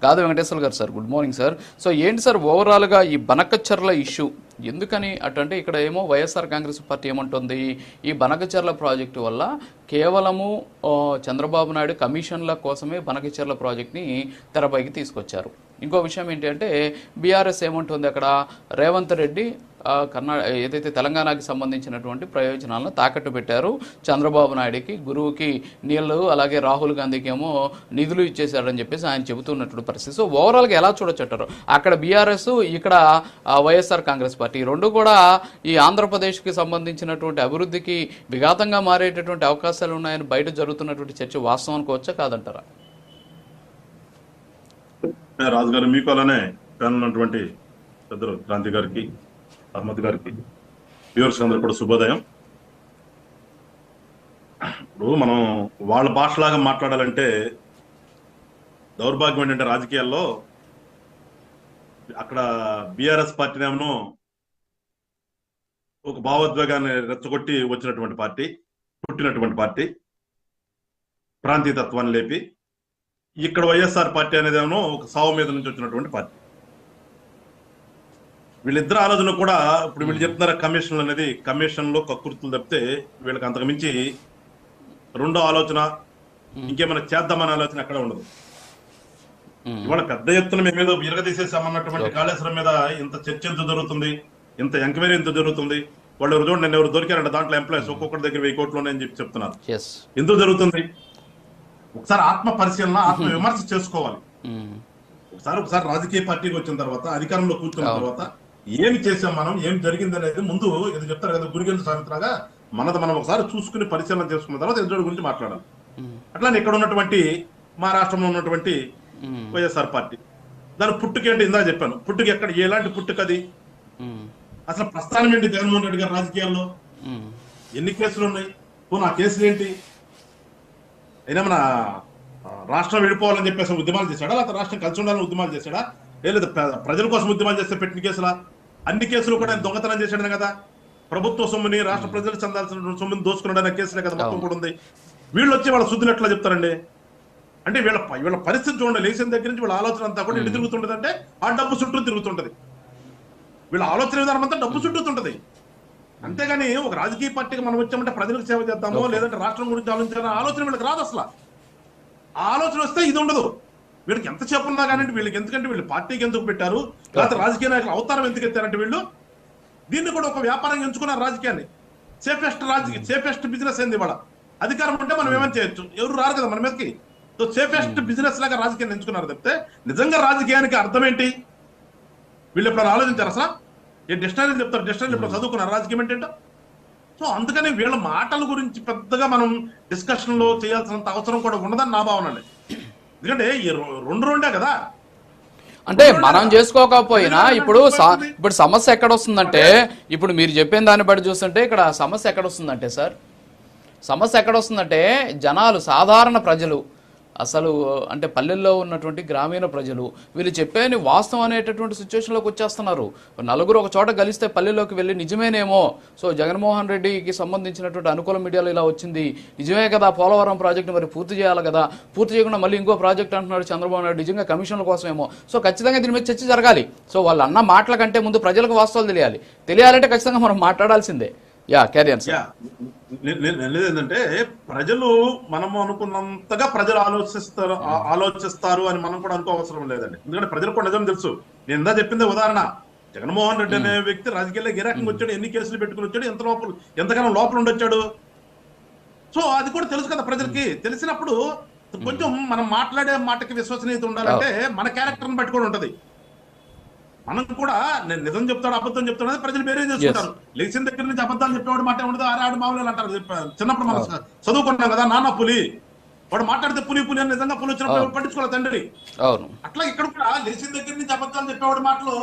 గాదు వెంకటేశ్వర గారు sir, good morning sir. So ఏంటి సార్ ఓవరాల్గా ఈ బనకచర్ల ఇష్యూ ఎందుకని అటంటే ఇక్కడ ఏమో వైఎస్ఆర్ కాంగ్రెస్ పార్టీ ఏమంటుంది, ఈ బనకచర్ల ప్రాజెక్టు వల్ల కేవలము చంద్రబాబు నాయుడు కమిషన్ల కోసమే బనకచర్ల ప్రాజెక్ట్ని తెరపైకి తీసుకొచ్చారు. ఇంకో విషయం ఏంటి అంటే బీఆర్ఎస్ ఏమంటుంది, అక్కడ రేవంత్ రెడ్డి ఏదైతే తెలంగాణకి సంబంధించినటువంటి ప్రయోజనాలను తాకట్టు పెట్టారు, చంద్రబాబు నాయుడికి గురువుకి నీళ్లు అలాగే రాహుల్ గాంధీకి ఏమో నిధులు ఇచ్చేశారని చెప్పేసి ఆయన చెబుతున్నటువంటి పరిస్థితి. సో ఓవరాల్గా ఎలా చూడొచ్చంటారు, అక్కడ బీఆర్ఎస్ ఇక్కడ వైఎస్ఆర్ కాంగ్రెస్ పార్టీ రెండు కూడా ఈ ఆంధ్రప్రదేశ్కి సంబంధించినటువంటి అభివృద్ధికి విఘాతంగా మారేటటువంటి అవకాశాలు ఉన్నాయని బయట జరుగుతున్నటువంటి చర్చ వాస్తవం అనుకోవచ్చా కాదంటారా? రాజు గారు, మీకు అలానే ఉన్నటువంటి పెద్దలు క్రాంతి గారికి, అహ్మద్ గారికి, వ్యూవర్స్ అందరూ కూడా శుభోదయం. ఇప్పుడు మనం వాళ్ళ భాషలాగా మాట్లాడాలంటే దౌర్భాగ్యం ఏంటంటే రాజకీయాల్లో అక్కడ బీఆర్ఎస్ పార్టీనేమో ఒక భావోద్వేగాన్ని రెచ్చగొట్టి వచ్చినటువంటి పార్టీ, పుట్టినటువంటి పార్టీ, ప్రాంతీయతత్వాన్ని లేపి, ఇక్కడ వైఎస్ఆర్ పార్టీ అనేది ఏమో ఒక సావు మీద నుంచి వచ్చినటువంటి పార్టీ. వీళ్ళిద్దరు ఆలోచన కూడా ఇప్పుడు వీళ్ళు చెప్తున్నారు కమిషన్లు అనేది, కమిషన్లో కక్కుర్తులు తప్పితే వీళ్ళకి అంతకు మించి రెండో ఆలోచన ఇంకేమైనా చేద్దామనే ఆలోచన ఎక్కడ ఉండదు. ఇవాళ పెద్ద ఎత్తున మేమేదో విరగదీసేసామన్నటువంటి కాళేశ్వరం మీద ఇంత చర్చ ఎంత జరుగుతుంది, ఇంత ఎంక్వైరీ ఎంత జరుగుతుంది. వాళ్ళు ఎవరు చూడండి, నేను ఎవరు దొరికారంట దాంట్లో ఎంప్లాయీస్ ఒక్కొక్కటి దగ్గర 1000 కోట్లు ఉన్నాయని చెప్పి చెప్తున్నారు. ఎందుకు జరుగుతుంది? ఒకసారి ఆత్మ పరిశీలన, ఆత్మ విమర్శ చేసుకోవాలి. ఒకసారి రాజకీయ పార్టీకి వచ్చిన తర్వాత, అధికారంలో కూర్చున్న తర్వాత ఏమి చేసాం మనం, ఏం జరిగింది అనేది ముందు ఏదో చెప్తారు కదా గురిగెందు సామెతలాగా, మనం ఒకసారి చూసుకుని పరిశీలన చేసుకున్న తర్వాత ఎదుటి గురించి మాట్లాడాలి. అట్లానే ఇక్కడ ఉన్నటువంటి మా రాష్ట్రంలో ఉన్నటువంటి వైఎస్ఆర్ పార్టీ, దాని పుట్టుకేంటి ఇందా చెప్పాను. పుట్టుక ఎక్కడ, ఎలాంటి పుట్టుకది, అసలు ప్రస్థానం ఏంటి జగన్మోహన్ రెడ్డి గారి రాజకీయాల్లో, ఎన్ని కేసులు ఉన్నాయి, ఆ కేసులు ఏంటి, అయినా మన రాష్ట్రం విడిపోవాలని చెప్పేసి ఉద్యమాలు చేశాడా, లేకపోతే రాష్ట్రం కలిసి ఉండాలని ఉద్యమాలు చేశాడా, లేదా ప్రజల కోసం ఉద్యమాలు చేస్తే పెట్టిన కేసులా? అన్ని కేసులు కూడా దొంగతనం చేశాడనే కదా, ప్రభుత్వ సొమ్ముని రాష్ట్ర ప్రజలకు చెందాల్సిన సొమ్ముని దోచుకున్నాడనే కేసులే కదా మొత్తం కూడా ఉంది. వీళ్ళు వచ్చి వాళ్ళ శుద్ధులు ఎట్లా చెప్తారండి? అంటే వీళ్ళ పరిస్థితి చూడండి, లేచిన దగ్గర నుంచి వీళ్ళ ఆలోచన అంతా కూడా ఎటు తిరుగుతుంటది అంటే ఆ డబ్బు చుట్టూ తిరుగుతుంటది. వీళ్ళ ఆలోచన విధానం అంతా డబ్బు చుట్టూతుంటది. అంతేగాని ఒక రాజకీయ పార్టీకి మనం వచ్చామంటే ప్రజలకు సేవ చేద్దామో లేదంటే రాష్ట్రం గురించి ఆలోచించాలన్న ఆలోచన వీళ్ళకి రాదు. అసలు ఆ ఆలోచన వస్తే ఇది ఉండదు. వీళ్ళకి ఎంత చెప్పున్నా కానీ వీళ్ళకి, ఎందుకంటే వీళ్ళు పార్టీకి ఎందుకు పెట్టారు, లేకపోతే రాజకీయ నాయకులు అవతారం ఎందుకు ఎత్తారంటే వీళ్ళు దీన్ని కూడా ఒక వ్యాపారంగా ఎంచుకున్నారు. రాజకీయాన్ని సేఫెస్ట్ బిజినెస్ అయింది. ఇవాళ అధికారం ఉంటే మనం ఏమైనా చేయొచ్చు, ఎవరు రారు కదా మన మీదకి. సో సేఫెస్ట్ బిజినెస్ లాగా రాజకీయాన్ని ఎంచుకున్నారు తప్పితే నిజంగా రాజకీయానికి అర్థం ఏంటి వీళ్ళు ఎప్పుడు ఆలోచించారు? అసలు ఏ డిక్షనరీ చెప్తారు, డిక్షనరీ ఇప్పుడు చదువుకున్నారు రాజకీయం ఏంటంటే. సో అందుకని వీళ్ళ మాటల గురించి పెద్దగా మనం డిస్కషన్ లో చేయాల్సినంత అవసరం కూడా ఉండదని నా భావన అండి. ఎందుకంటే ఈ రెండే కదా, అంటే మనం చేసుకోకపోయినా ఇప్పుడు సమస్య ఎక్కడ వస్తుందంటే, ఇప్పుడు మీరు చెప్పిన దాన్ని బట్టి చూస్తుంటే ఇక్కడ సమస్య ఎక్కడ వస్తుందంటే సార్, సమస్య ఎక్కడ వస్తుందంటే జనాలు, సాధారణ ప్రజలు, అసలు అంటే పల్లెల్లో ఉన్నటువంటి గ్రామీణ ప్రజలు వీళ్ళు చెప్పేని వాస్తవం అనేటటువంటి సిచ్యువేషన్లోకి వచ్చేస్తున్నారు. నలుగురు ఒక చోట కలిస్తే పల్లెల్లోకి వెళ్ళి నిజమేనేమో, సో జగన్మోహన్ రెడ్డికి సంబంధించినటువంటి అనుకూల మీడియాలో ఇలా వచ్చింది, నిజమే కదా, పోలవరం ప్రాజెక్టు మరి పూర్తి చేయాలి కదా, పూర్తి చేయకుండా మళ్ళీ ఇంకో ప్రాజెక్ట్ అంటున్నాడు చంద్రబాబు నాయుడు, నిజంగా కమిషన్ల కోసమేమో. సో ఖచ్చితంగా దీని మీద చర్చ జరగాలి. సో వాళ్ళు అన్న మాటల కంటే ముందు ప్రజలకు వాస్తవాలు తెలియాలంటే ఖచ్చితంగా మనం మాట్లాడాల్సిందే. ఏంటంటే ప్రజలు మనము అనుకున్నంతగా ప్రజలు ఆలోచిస్తారు అని మనం కూడా అనుకోవసరం లేదండి. ఎందుకంటే ప్రజలకు కూడా నిజం తెలుసు. నేను ఇందా చెప్పిందే ఉదాహరణ, జగన్మోహన్ రెడ్డి అనే వ్యక్తి రాజకీయాల్లో ఏ రకంగా వచ్చాడు, ఎన్ని కేసులు పెట్టుకుని వచ్చాడు, ఎంతగానో లోపల ఉండొచ్చాడు. సో అది కూడా తెలుసు కదా ప్రజలకి. తెలిసినప్పుడు కొంచెం మనం మాట్లాడే మాటకి విశ్వసనీయత ఉండాలంటే మన క్యారెక్టర్ని బట్టి కూడా ఉంటది. మనం కూడా నేను నిజం చెప్తాడు, అబద్ధం చెప్తాడు అనేది ప్రజలు వేరే చేసుకుంటారు. లేచిన దగ్గర నుంచి అబద్ధాలు చెప్పేవాడు మాట ఉండదు, ఆరాడు మామూలు అంటారు. చిన్నప్పుడు మనం చదువుకుంటాం కదా, నాన్న పులి, వాడు మాట్లాడితే పులి పులి అని నిజంగా పులి వచ్చినప్పుడు పట్టించుకోవాలి తండ్రి. అట్లా ఇక్కడ కూడా లేచిన దగ్గర నుంచి అబద్ధాలు చెప్పేవాడు మాటలు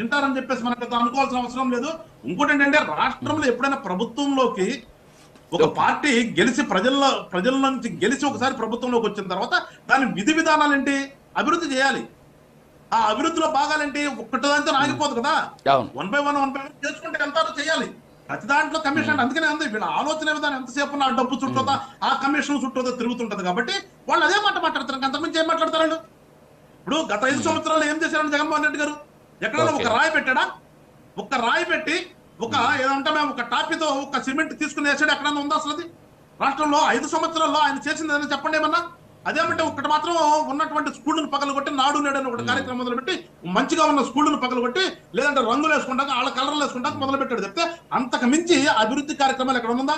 వింటారని చెప్పేసి మనకు అనుకోవాల్సిన అవసరం లేదు. ఇంకోటి ఏంటంటే రాష్ట్రంలో ఎప్పుడైనా ప్రభుత్వంలోకి ఒక పార్టీ గెలిచి ప్రజల నుంచి గెలిచి ఒకసారి ప్రభుత్వంలోకి వచ్చిన తర్వాత దాని విధి విధానాలు ఏంటి, అభివృద్ధి చేయాలి. ఆ అభివృద్ధిలో భాగాలేంటి, ఒక్కటిదాంతో ఆగిపోదు కదా, 1 by 1 చేసుకుంటే ఎంతారో చేయాలి. ప్రతి దాంట్లో కమిషన్. అందుకనే ఉంది వీళ్ళ ఆలోచన విధానం ఎంతసేపు ఆ డబ్బు చుట్టూతా, ఆ కమిషన్ చుట్టూతో తిరుగుతుంటది. కాబట్టి వాళ్ళు అదే మాట మాట్లాడతారు, అంతకుమించి ఏం మాట్లాడతారు వాళ్ళు? ఇప్పుడు గత 5 సంవత్సరాలు ఏం చేశారండి జగన్మోహన్ రెడ్డి గారు? ఎక్కడైనా ఒక రాయి పెట్టాడా? ఒక రాయి పెట్టి ఒక ఏదంటే మేము ఒక టాపీతో ఒక సిమెంట్ తీసుకుని వేసాడు ఎక్కడైనా ఉందా అసలు? అది రాష్ట్రంలో 5 సంవత్సరాల్లో ఆయన చేసింది ఏదైనా చెప్పండి ఏమన్నా. అదేమంటే ఒకటి మాత్రం ఉన్నటువంటి స్కూళ్ళను పగలగొట్టి నాడు నేడు అని ఒకటి కార్యక్రమం మొదలుపెట్టి మంచిగా ఉన్న స్కూళ్ళను పగలగొట్టి లేదంటే రంగులు వేసుకుంటాక వాళ్ళ కలర్లు వేసుకుంటాక మొదలు పెట్టాడు చెప్తే అంతకు మించి అభివృద్ధి కార్యక్రమాలు ఎక్కడ ఉందా?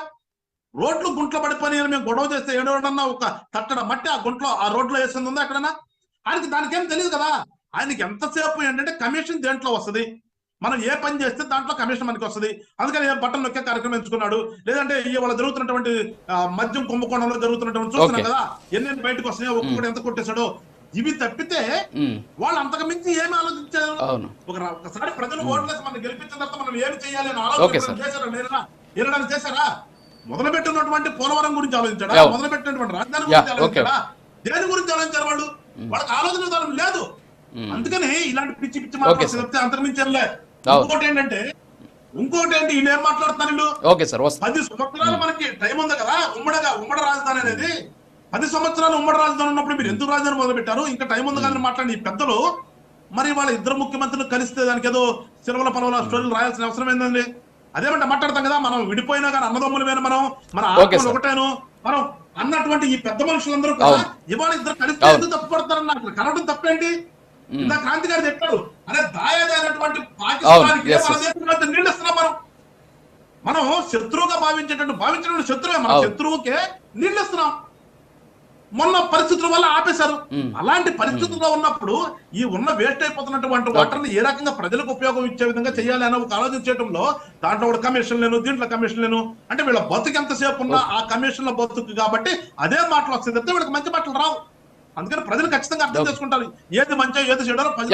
రోడ్లు గుంట్లో పడిపోయి మేము గొడవ చేస్తే ఏడవడన్నా ఒక తట్టడ మట్టి ఆ గుంట్లో ఆ రోడ్లో వేసింది ఉందా ఎక్కడన్నా? ఆయనకి దానికేం తెలియదు కదా. ఆయనకి ఎంతసేపు ఏంటంటే కమిషన్ దేంట్లో వస్తుంది, మనం ఏ పని చేస్తే దాంట్లో కమిషన్ మనకి వస్తుంది, అందుకని ఏ బటన్ నొక్కే కార్యక్రమం ఎంచుకున్నాడు. లేదంటే ఇవాళ జరుగుతున్నటువంటి మద్యం కుంభకోణంలో జరుగుతున్నటువంటి చూస్తున్నాం కదా, ఎన్ని బయటకు వస్తున్నాయో ఒక్కొక్కటి ఎంత కొట్టేశాడో. ఇవి తప్పితే వాళ్ళు అంతకు మించి ఏమి ఆలోచించారు? ఒకసారి ప్రజలు ఓట్లేసి మనం గెలిపించిన తర్వాత మనం ఏమి చేయాలి అని ఆలోచన చేశారా? ఏదైనా చేశారా? మొదలుపెట్టినటువంటి పోలవరం గురించి ఆలోచించాడా? మొదలుపెట్టినటువంటి రాజధాని గురించి ఆలోచించాడా? దేని గురించి ఆలోచించారు వాళ్ళు? వాళ్ళకి ఆలోచన విధానం లేదు. అందుకని ఇలాంటి పిచ్చి పిచ్చి మాట్లాడుతూ చెప్తే అంతకుమించి ఇంకోటి ఏంటి వీళ్ళు ఏం మాట్లాడుతున్నారు? వీళ్ళు 10 సంవత్సరాలు మనకి టైం ఉంది కదా, ఉమ్మడి రాజధాని అనేది 10 సంవత్సరాలు ఉమ్మడి రాజధాని ఉన్నప్పుడు మీరు ఎందుకు రాజధాని మొదలు పెట్టారు? ఇంకా టైం ఉంది కదా మాట్లాడి ఈ పెద్దలు. మరి వాళ్ళ ఇద్దరు ముఖ్యమంత్రులు కలిస్తే దానికి ఏదో సిరవల పలవల స్టోరీలు రాయాల్సిన అవసరం ఏంటండి? అదేమంటే మాట్లాడతాం కదా, మనం విడిపోయినా కానీ అన్నదమ్ములమైన మనం మన ఆత్మలు ఒకటేను మనం అన్నటువంటి ఈ పెద్ద మనుషులందరూ కూడా ఇవాళ ఇద్దరు కలిస్తే ఎందుకు తప్పుపడతారన్న అసలు కలవడం తప్పేంటి? ఇందా క్రాంతి గారు చెప్పారు, అదే దాయాదైనటువంటి పాకిస్తాన్కి మన దేశం నీళ్ళు ఇస్తున్నాం. మనం శత్రువుగా భావించినటువంటి శత్రువే, మన శత్రువుకే నీళ్ళు ఇస్తున్నాం. మొన్న పరిస్థితుల వల్ల ఆపేశారు. అలాంటి పరిస్థితుల్లో ఉన్నప్పుడు ఈ ఉన్న వేస్ట్ అయిపోతున్నటువంటి వాటర్ని ఏ రకంగా ప్రజలకు ఉపయోగం ఇచ్చే విధంగా చేయాలి అని ఒక ఆలోచన చేయడంలో దాంట్లో కూడా కమిషన్ లేను, దీంట్లో కమిషన్ లేను అంటే వీళ్ళ బతుకు ఎంతసేపు ఉన్నా ఆ కమిషన్ల బతుకు కాబట్టి అదే మాటలు వస్తుంది తప్పితే వీళ్ళకి మంచి మాటలు రావు. అందుకని ప్రజలు ఖచ్చితంగా అర్థం చేసుకుంటారు ఏది మంచో ఏది చెడో ప్రజలు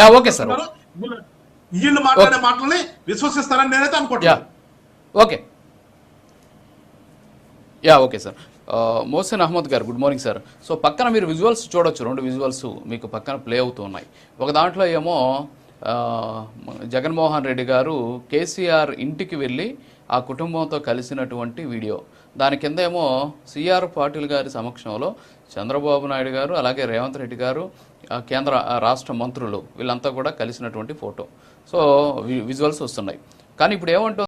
వీళ్ళు మాట్లాడే మాటల్ని విశ్వసిస్తారని నేనైతే అనుకుంటున్నాను. Okay sir. మోహసిన్ అహ్మద్ గారు గుడ్ మార్నింగ్ సార్. సో పక్కన మీరు విజువల్స్ చూడొచ్చు, 2 విజువల్స్ మీకు పక్కన ప్లే అవుతూ ఉన్నాయి. ఒక దాంట్లో ఏమో జగన్మోహన్ రెడ్డి గారు కేసీఆర్ ఇంటికి వెళ్ళి ఆ కుటుంబంతో కలిసినటువంటి వీడియో, దాని కింద ఏమో సిఆర్ పాటిల్ గారి సమక్షంలో చంద్రబాబు నాయుడు గారు అలాగే రేవంత్ రెడ్డి గారు కేంద్ర రాష్ట్ర మంత్రులు వీళ్ళంతా కూడా కలిసినటువంటి ఫోటో. సో విజువల్స్ వస్తున్నాయి. కానీ ఇప్పుడు ఏమంటుంది